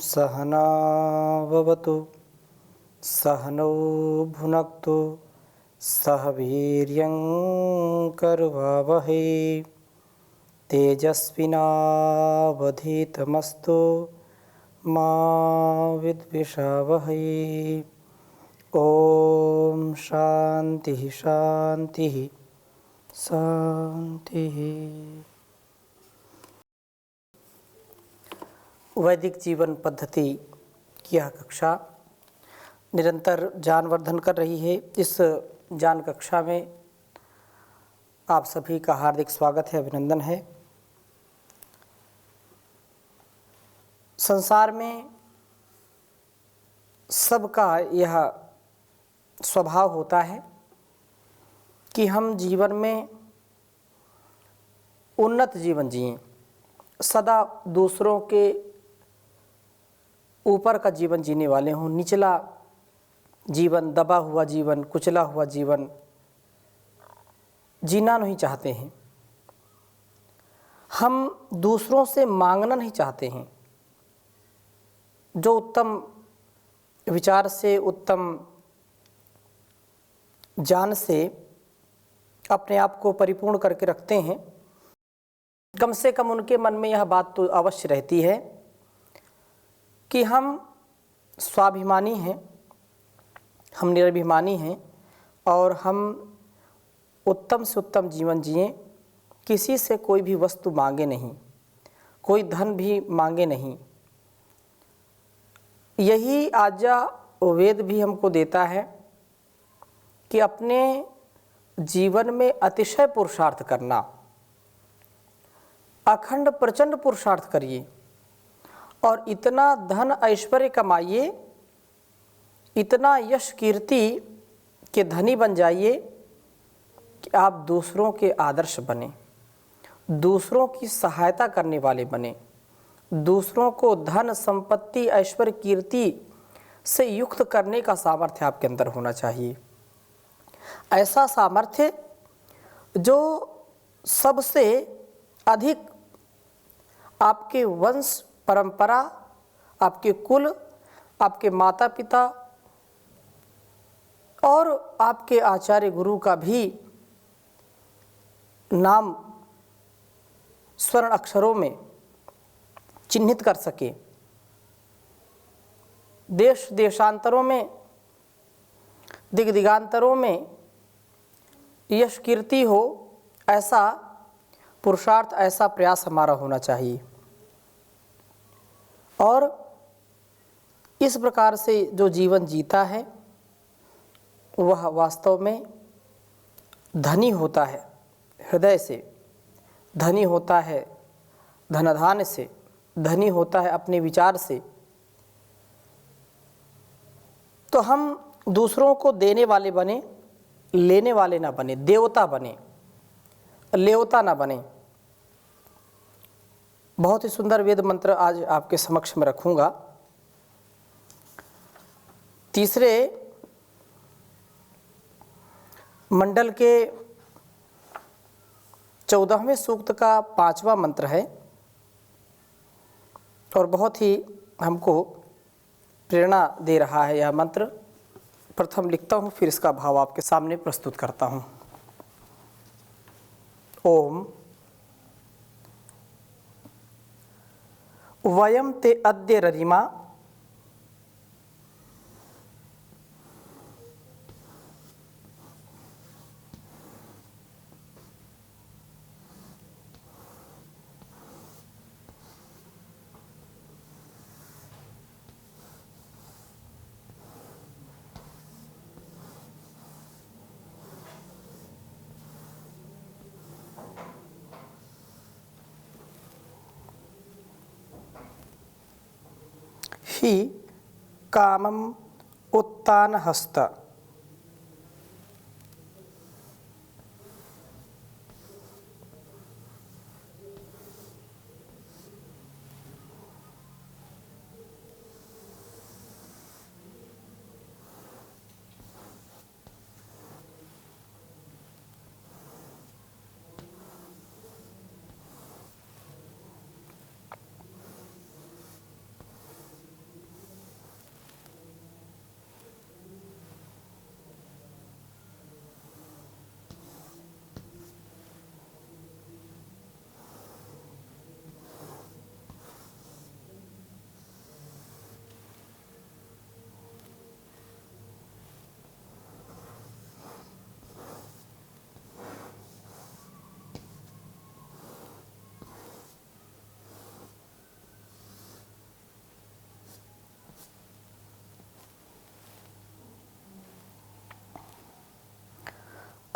सहनाववतु सहनौ भुनक्तु सह वीर्यं करवावहै तेजस्विनावधीतमस्तु मा विद्विषावहै। ओम शांति शांति शांति। वैदिक जीवन पद्धति की यह कक्षा निरंतर ज्ञानवर्धन कर रही है। इस ज्ञान कक्षा में आप सभी का हार्दिक स्वागत है, अभिनंदन है। संसार में सबका यह स्वभाव होता है कि हम जीवन में उन्नत जीवन जिएं, सदा दूसरों के ऊपर का जीवन जीने वाले हों। निचला जीवन, दबा हुआ जीवन, कुचला हुआ जीवन जीना नहीं चाहते हैं। हम दूसरों से मांगना नहीं चाहते हैं। जो उत्तम विचार से, उत्तम ज्ञान से अपने आप को परिपूर्ण करके रखते हैं, कम से कम उनके मन में यह बात तो अवश्य रहती है कि हम स्वाभिमानी हैं, हम निराभिमानी हैं और हम उत्तम से उत्तम जीवन जिएं। किसी से कोई भी वस्तु मांगे नहीं, कोई धन भी मांगे नहीं। यही आज्ञा वेद भी हमको देता है कि अपने जीवन में अतिशय पुरुषार्थ करना, अखंड प्रचंड पुरुषार्थ करिए और इतना धन ऐश्वर्य कमाइए, इतना यश कीर्ति के धनी बन जाइए कि आप दूसरों के आदर्श बने, दूसरों की सहायता करने वाले बने, दूसरों को धन संपत्ति ऐश्वर्य कीर्ति से युक्त करने का सामर्थ्य आपके अंदर होना चाहिए। ऐसा सामर्थ्य जो सबसे अधिक आपके वंश परंपरा, आपके कुल, आपके माता पिता और आपके आचार्य गुरु का भी नाम स्वर्ण अक्षरों में चिन्हित कर सके। देश देशांतरों में, दिग्दिगांतरों में यश कीर्ति हो, ऐसा पुरुषार्थ, ऐसा प्रयास हमारा होना चाहिए। और इस प्रकार से जो जीवन जीता है वह वास्तव में धनी होता है, हृदय से धनी होता है, धनाधान्य से धनी होता है, अपने विचार से। तो हम दूसरों को देने वाले बने, लेने वाले ना बने, देवता बने, लेवता ना बने। बहुत ही सुंदर वेद मंत्र आज आपके समक्ष में रखूंगा। तीसरे मंडल के 14वें सूक्त का 5वां मंत्र है और बहुत ही हमको प्रेरणा दे रहा है यह मंत्र। प्रथम लिखता हूँ, फिर इसका भाव आपके सामने प्रस्तुत करता हूँ। ओम वयम ते अद्य ररिमा ही कामम उत्तानहस्त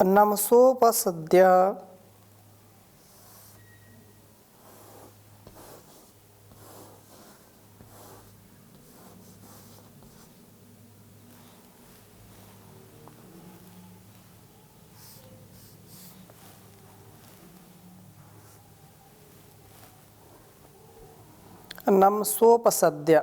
नमसोपसद्य नमसोपसद्य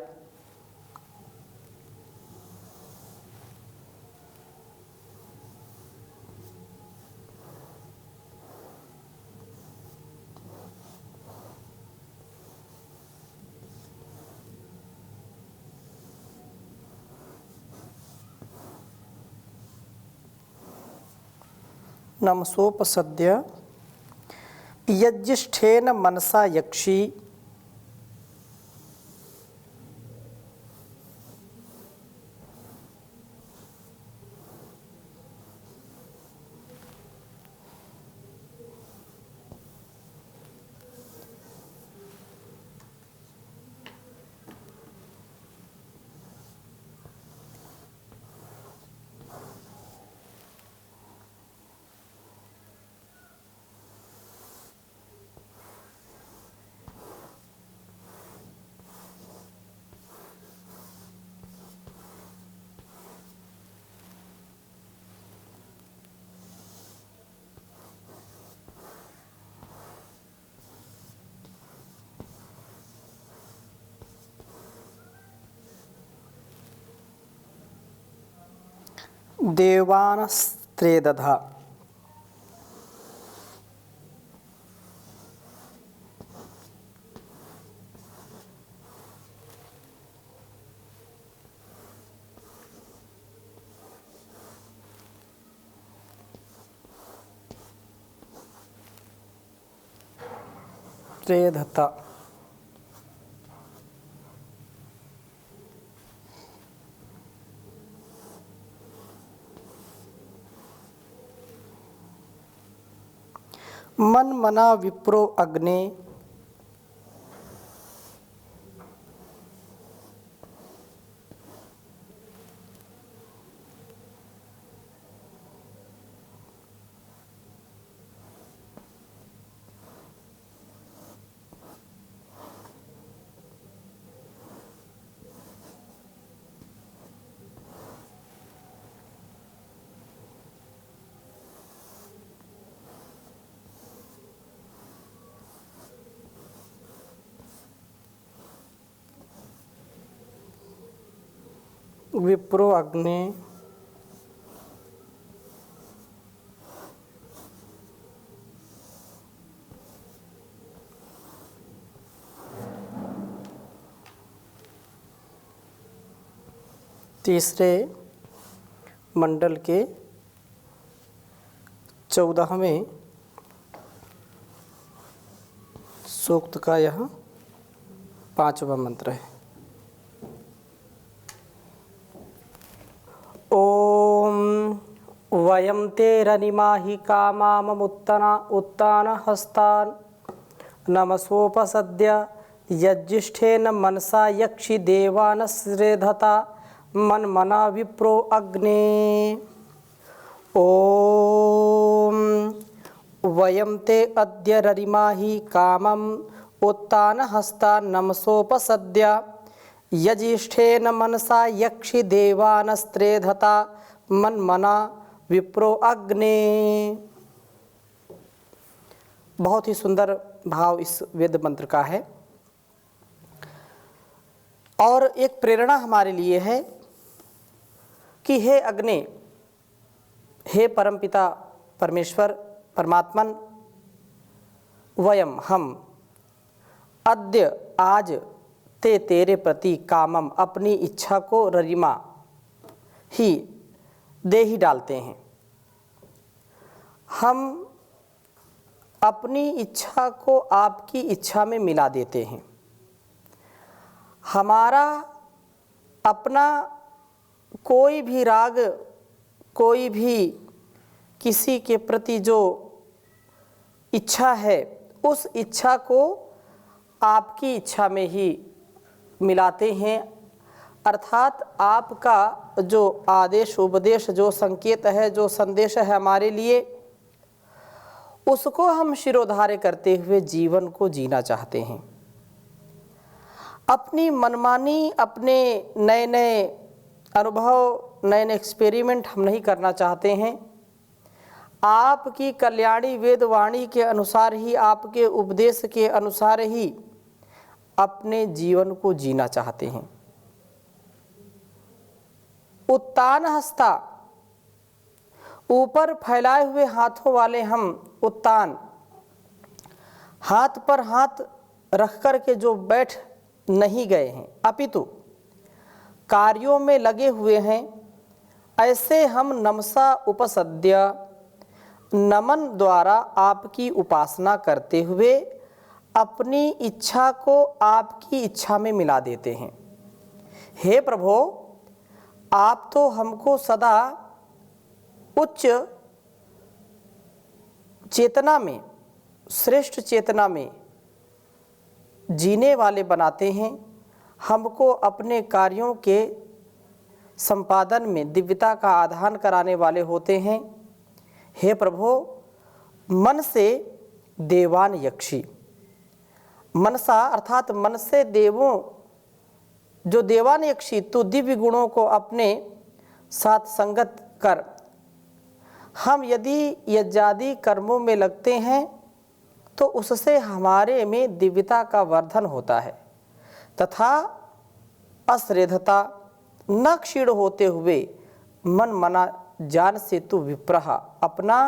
नमसोपसद्य यज्जिष्ठेन मनसा यक्षी देवानस्त्रेदधा त्रेधता मन मना विप्रो अग्ने विप्रो अग्नि तीसरे मंडल के 14वें सूक्त का यह 5वां मंत्र है। ओम वयं तेरनिमाहि कामाममुत्तना उत्तान हस्तान नमसोपसद्य यज्जिष्ठेन मनसा यक्षि देवानस्रेधता मन्मना विप्रो अग्ने। ओम वयं ते अद्य ररिमाहि कामम् उत्तान हस्तान नमसोपसद्य यज्जिष्ठेन मनसा यक्षि देवानस्त्रेधता मन्मना विप्रो अग्ने। बहुत ही सुंदर भाव इस वेद मंत्र का है और एक प्रेरणा हमारे लिए है कि हे अग्नि, हे परमपिता परमेश्वर परमात्मन, वयम हम अद्य आज ते तेरे प्रति कामम अपनी इच्छा को ररिमा ही दे ही डालते हैं। हम अपनी इच्छा को आपकी इच्छा में मिला देते हैं। हमारा अपना कोई भी राग, कोई भी किसी के प्रति जो इच्छा है, उस इच्छा को आपकी इच्छा में ही मिलाते हैं, अर्थात आपका जो आदेश उपदेश, जो संकेत है, जो संदेश है हमारे लिए, उसको हम शिरोधार्य करते हुए जीवन को जीना चाहते हैं। अपनी मनमानी, अपने नए नए अनुभव, नए नए एक्सपेरिमेंट हम नहीं करना चाहते हैं। आपकी कल्याणी वेदवाणी के अनुसार ही, आपके उपदेश के अनुसार ही अपने जीवन को जीना चाहते हैं। उत्तान हस्ता, ऊपर फैलाए हुए हाथों वाले हम उत्तान, हाथ पर हाथ रख कर के जो बैठ नहीं गए हैं, अपितु कार्यों में लगे हुए हैं, ऐसे हम नमसा उपसद्य, नमन द्वारा आपकी उपासना करते हुए अपनी इच्छा को आपकी इच्छा में मिला देते हैं। हे प्रभु, आप तो हमको सदा उच्च चेतना में, श्रेष्ठ चेतना में जीने वाले बनाते हैं। हमको अपने कार्यों के संपादन में दिव्यता का आधान कराने वाले होते हैं। हे प्रभु, मन से देवान यक्षी, मनसा अर्थात मन से देवों, जो देवान यक्षी, तो दिव्य गुणों को अपने साथ संगत कर हम यदि यज्ञादि कर्मों में लगते हैं तो उससे हमारे में दिव्यता का वर्धन होता है तथा अश्रेधता न क्षीण होते हुए मन मना जान से तू विप्रह, अपना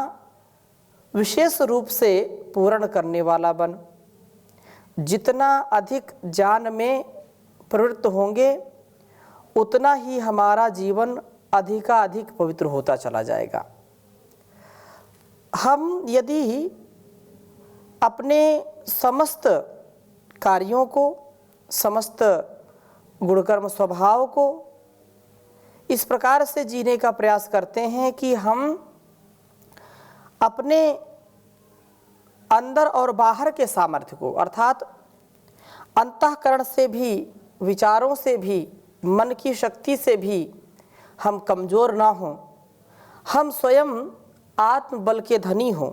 विशेष रूप से पूर्ण करने वाला बन। जितना अधिक ज्ञान में प्रवृत्त होंगे उतना ही हमारा जीवन अधिकाधिक पवित्र होता चला जाएगा। हम यदि अपने समस्त कार्यों को, समस्त गुणकर्म स्वभाव को इस प्रकार से जीने का प्रयास करते हैं कि हम अपने अंदर और बाहर के सामर्थ्य को, अर्थात अंतःकरण से भी, विचारों से भी, मन की शक्ति से भी हम कमज़ोर ना हों, हम स्वयं आत्मबल के धनी हों,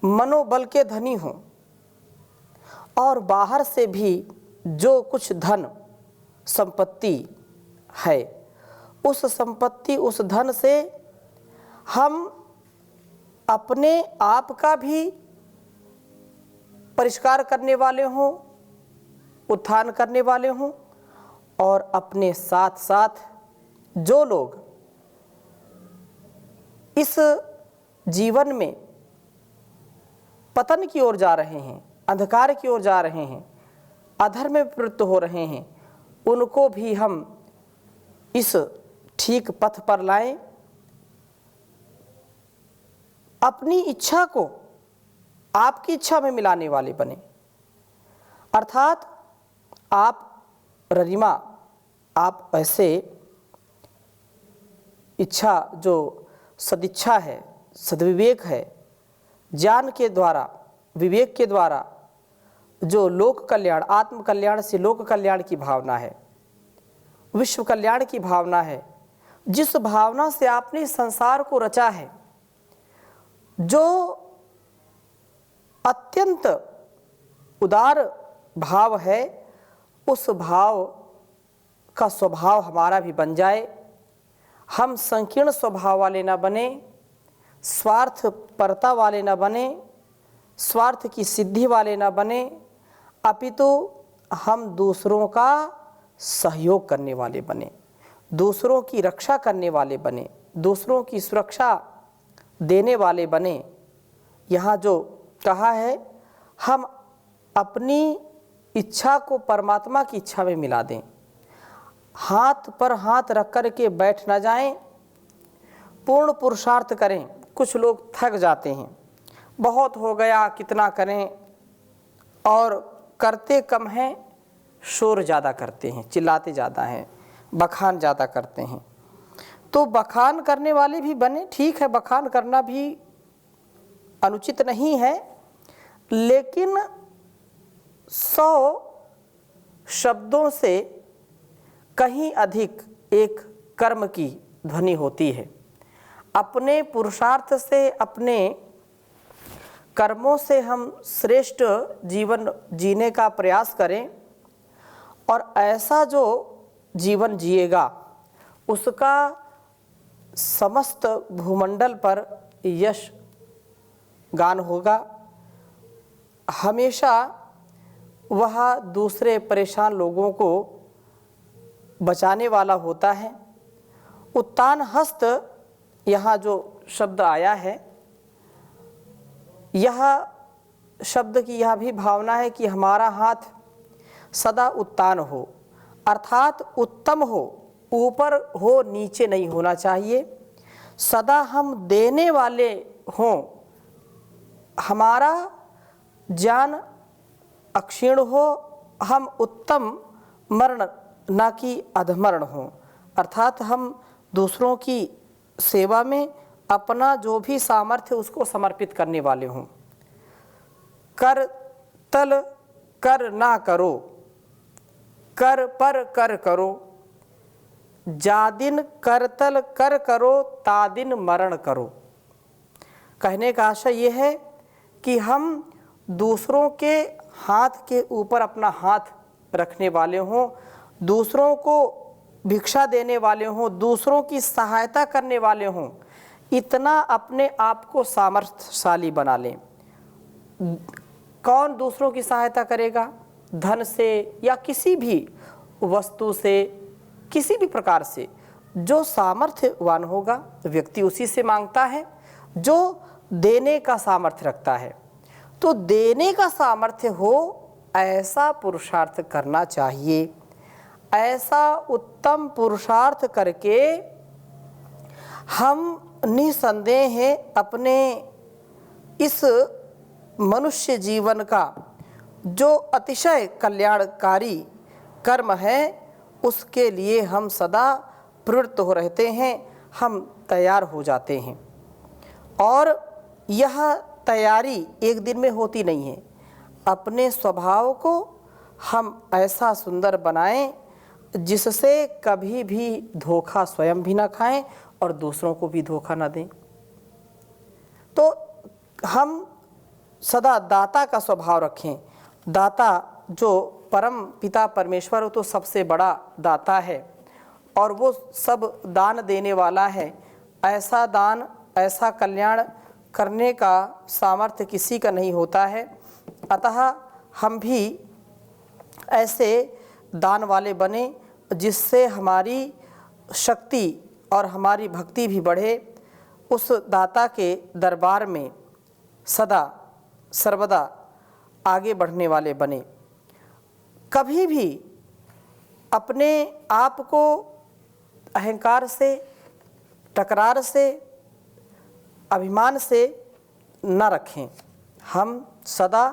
मनोबल के धनी हों, और बाहर से भी जो कुछ धन संपत्ति है, उस संपत्ति, उस धन से हम अपने आप का भी परिष्कार करने वाले हों, उत्थान करने वाले हों, और अपने साथ साथ जो लोग इस जीवन में पतन की ओर जा रहे हैं, अंधकार की ओर जा रहे हैं, अधर्म में प्रवृत्त हो रहे हैं, उनको भी हम इस ठीक पथ पर लाएं। अपनी इच्छा को आपकी इच्छा में मिलाने वाले बने। अर्थात आप ररिमा, आप ऐसे इच्छा, जो सदिच्छा है, सद्विवेक है, ज्ञान के द्वारा, विवेक के द्वारा जो लोक कल्याण, आत्म कल्याण से लोक कल्याण की भावना है, विश्व कल्याण की भावना है, जिस भावना से आपने संसार को रचा है, जो अत्यंत उदार भाव है, उस भाव का स्वभाव हमारा भी बन जाए। हम संकीर्ण स्वभाव वाले न बने, स्वार्थ परता वाले न बने, स्वार्थ की सिद्धि वाले न बने, अपितु हम दूसरों का सहयोग करने वाले बने, दूसरों की रक्षा करने वाले बने, दूसरों की सुरक्षा देने वाले बने। यहाँ जो कहा है, हम अपनी इच्छा को परमात्मा की इच्छा में मिला दें, हाथ पर हाथ रख कर के बैठ न जाएं, पूर्ण पुरुषार्थ करें। कुछ लोग थक जाते हैं, बहुत हो गया, कितना करें, और करते कम हैं, शोर ज़्यादा करते हैं, चिल्लाते ज़्यादा हैं, बखान ज़्यादा करते हैं। तो बखान करने वाले भी बने, ठीक है, बखान करना भी अनुचित नहीं है, लेकिन 100 शब्दों से कहीं अधिक एक कर्म की ध्वनि होती है। अपने पुरुषार्थ से, अपने कर्मों से हम श्रेष्ठ जीवन जीने का प्रयास करें और ऐसा जो जीवन जिएगा उसका समस्त भूमंडल पर यश गान होगा। हमेशा वह दूसरे परेशान लोगों को बचाने वाला होता है। उत्तान हस्त, यहाँ जो शब्द आया है, यह शब्द की यह भी भावना है कि हमारा हाथ सदा उत्तान हो, अर्थात उत्तम हो, ऊपर हो, नीचे नहीं होना चाहिए। सदा हम देने वाले हों, हमारा ज्ञान अक्षीण हो, हम उत्तम मरण ना कि अधमरण हो, अर्थात हम दूसरों की सेवा में अपना जो भी सामर्थ्य उसको समर्पित करने वाले हों। कर तल कर ना करो, कर पर कर करो, जादिन करतल कर करो, तादिन मरण करो। कहने का आशय ये है कि हम दूसरों के हाथ के ऊपर अपना हाथ रखने वाले हों, दूसरों को भिक्षा देने वाले हों, दूसरों की सहायता करने वाले हों, इतना अपने आप को सामर्थ्यशाली बना लें। कौन दूसरों की सहायता करेगा? धन से या किसी भी वस्तु से, किसी भी प्रकार से। जो सामर्थ्यवान होगा व्यक्ति उसी से मांगता है जो देने का सामर्थ्य रखता है। तो देने का सामर्थ्य हो ऐसा पुरुषार्थ करना चाहिए। ऐसा उत्तम पुरुषार्थ करके हम निसंदेह अपने इस मनुष्य जीवन का जो अतिशय कल्याणकारी कर्म है उसके लिए हम सदा प्रवृत्त हो रहते हैं, हम तैयार हो जाते हैं। और यह तैयारी एक दिन में होती नहीं है। अपने स्वभाव को हम ऐसा सुंदर बनाएं जिससे कभी भी धोखा स्वयं भी ना खाएं और दूसरों को भी धोखा ना दें। तो हम सदा दाता का स्वभाव रखें। दाता जो परम पिता परमेश्वर हो तो सबसे बड़ा दाता है और वो सब दान देने वाला है। ऐसा दान, ऐसा कल्याण करने का सामर्थ्य किसी का नहीं होता है। अतः हम भी ऐसे दान वाले बने जिससे हमारी शक्ति और हमारी भक्ति भी बढ़े। उस दाता के दरबार में सदा सर्वदा आगे बढ़ने वाले बने। कभी भी अपने आप को अहंकार से, टकरार से, अभिमान से न रखें। हम सदा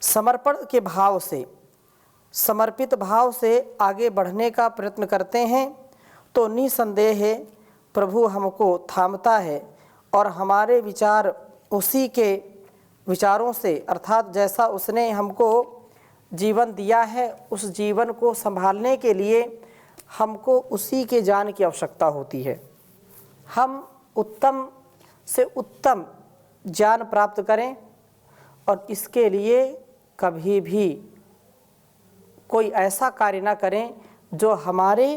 समर्पण के भाव से, समर्पित भाव से आगे बढ़ने का प्रयत्न करते हैं तो निसंदेह प्रभु हमको थामता है और हमारे विचार उसी के विचारों से, अर्थात जैसा उसने हमको जीवन दिया है उस जीवन को संभालने के लिए हमको उसी के ज्ञान की आवश्यकता होती है। हम उत्तम से उत्तम ज्ञान प्राप्त करें और इसके लिए कभी भी कोई ऐसा कार्य ना करें जो हमारे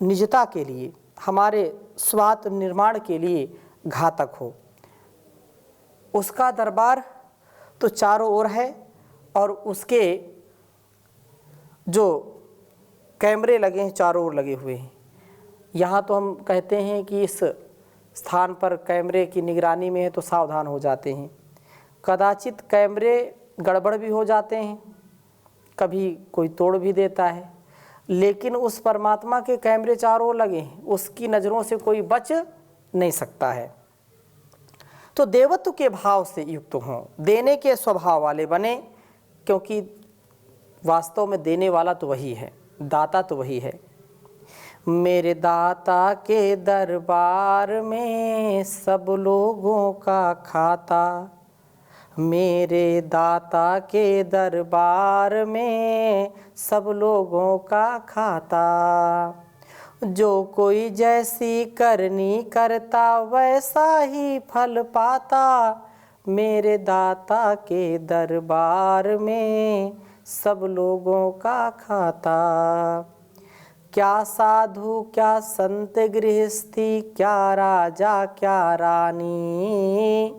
निजता के लिए, हमारे स्वार्थ निर्माण के लिए घातक हो। उसका दरबार तो चारों ओर है और उसके जो कैमरे लगे हैं चारों ओर लगे हुए हैं। यहाँ तो हम कहते हैं कि इस स्थान पर कैमरे की निगरानी में है तो सावधान हो जाते हैं। कदाचित कैमरे गड़बड़ भी हो जाते हैं, कभी कोई तोड़ भी देता है, लेकिन उस परमात्मा के कैमरे चारों ओर लगे हैं, उसकी नज़रों से कोई बच नहीं सकता है। तो देवत्व के भाव से युक्त हों, देने के स्वभाव वाले बने, क्योंकि वास्तव में देने वाला तो वही है, दाता तो वही है। मेरे दाता के दरबार में सब लोगों का खाता, मेरे दाता के दरबार में सब लोगों का खाता। जो कोई जैसी करनी करता वैसा ही फल पाता। मेरे दाता के दरबार में सब लोगों का खाता। क्या साधु क्या संत गृहस्थी, क्या राजा क्या रानी,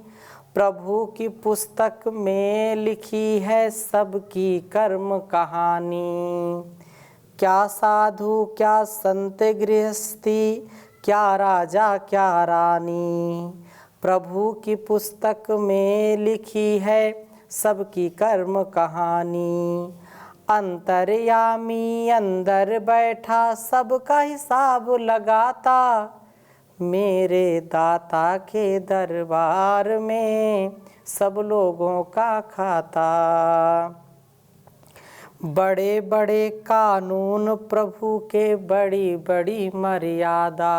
प्रभु की पुस्तक में लिखी है सबकी कर्म कहानी। क्या साधु क्या संत गृहस्थी, क्या राजा क्या रानी, प्रभु की पुस्तक में लिखी है सबकी कर्म कहानी। अंतर्यामी अंदर बैठा सबका हिसाब लगाता। मेरे दाता के दरबार में सब लोगों का खाता। बड़े बड़े कानून प्रभु के, बड़ी बड़ी मर्यादा।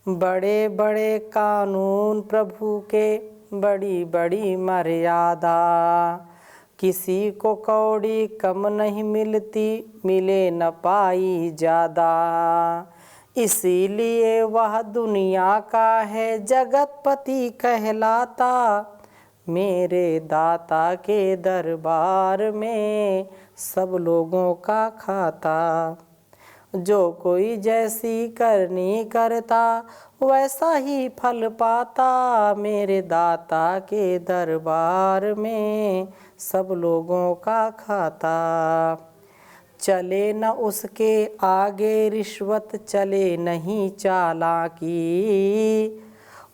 बड़े बड़े कानून प्रभु के, बड़ी बड़ी मर्यादा। किसी को कौड़ी कम नहीं मिलती, मिले न पाई ज़्यादा। इसीलिए वह दुनिया का है जगतपति कहलाता। मेरे दाता के दरबार में सब लोगों का खाता। जो कोई जैसी करनी करता वैसा ही फल पाता। मेरे दाता के दरबार में सब लोगों का खाता। चले न उसके आगे रिश्वत, चले नहीं चालाकी।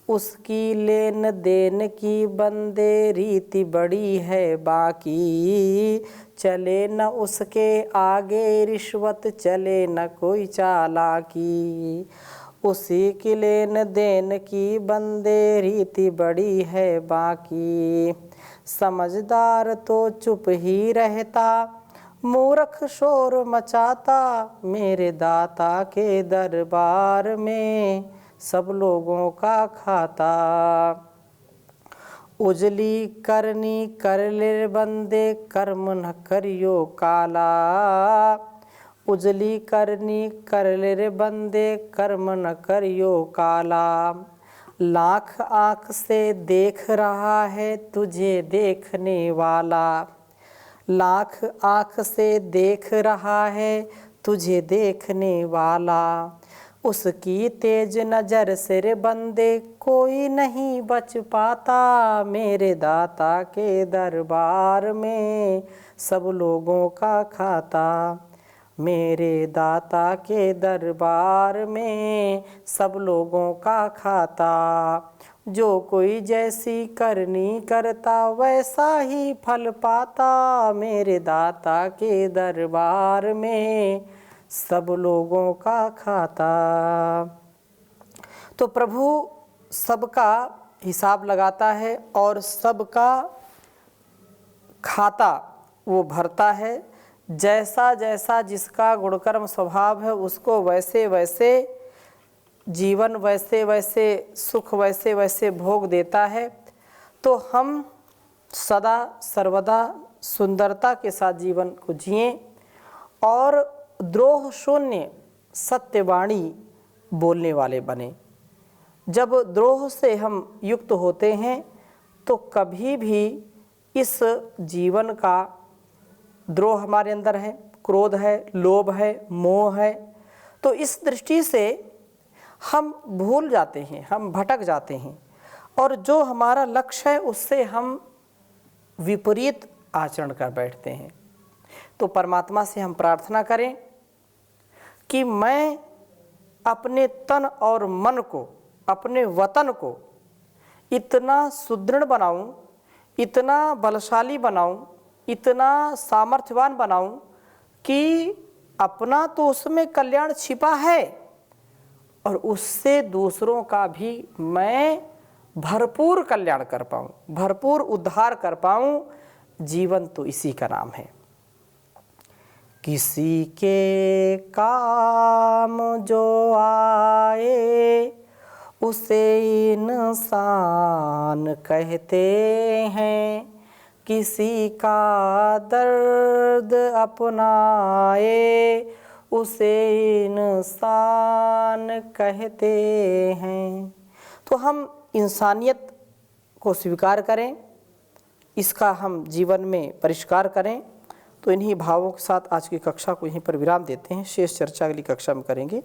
उसकी लेन देन की बंदे रीति बड़ी है बाकी। चले न उसके आगे रिश्वत, चले न कोई चालाकी। उसी की लेन देन की बंदे रीति बड़ी है बाकी। समझदार तो चुप ही रहता, मूर्ख शोर मचाता। मेरे दाता के दरबार में सब लोगों का खाता। उजली करनी कर ले बंदे, कर्म न करियो काला। उजली करनी कर ले रे बंदे, कर्म न करियो काला। लाख आँख से देख रहा है तुझे देखने वाला। लाख आँख से देख रहा है तुझे देखने वाला। उसकी तेज नज़र से रे बंदे कोई नहीं बच पाता। मेरे दाता के दरबार में सब लोगों का खाता। मेरे दाता के दरबार में सब लोगों का खाता। जो कोई जैसी करनी करता वैसा ही फल पाता। मेरे दाता के दरबार में सब लोगों का खाता। तो प्रभु सबका हिसाब लगाता है और सबका खाता वो भरता है। जैसा जैसा जिसका गुणकर्म स्वभाव है उसको वैसे वैसे जीवन, वैसे वैसे सुख, वैसे वैसे भोग देता है। तो हम सदा सर्वदा सुंदरता के साथ जीवन को जिएं और द्रोह शून्य सत्यवाणी बोलने वाले बने। जब द्रोह से हम युक्त होते हैं तो कभी भी इस जीवन का द्रोह हमारे अंदर है, क्रोध है, लोभ है, मोह है। तो इस दृष्टि से हम भूल जाते हैं, हम भटक जाते हैं और जो हमारा लक्ष्य है उससे हम विपरीत आचरण कर बैठते हैं। तो परमात्मा से हम प्रार्थना करें कि मैं अपने तन और मन को, अपने वतन को इतना सुदृढ़ बनाऊं, इतना बलशाली बनाऊं, इतना सामर्थ्यवान बनाऊं कि अपना तो उसमें कल्याण छिपा है और उससे दूसरों का भी मैं भरपूर कल्याण कर पाऊं, भरपूर उद्धार कर पाऊं। जीवन तो इसी का नाम है। किसी के काम जो आए उसे इंसान कहते हैं। किसी का दर्द अपनाए उसे इंसान कहते हैं। तो हम इंसानियत को स्वीकार करें, इसका हम जीवन में परिष्कार करें। तो इन्हीं भावों के साथ आज की कक्षा को यहीं पर विराम देते हैं। शेष चर्चा अगली कक्षा में करेंगे।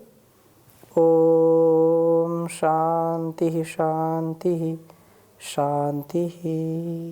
ओम शांति शांति शांति।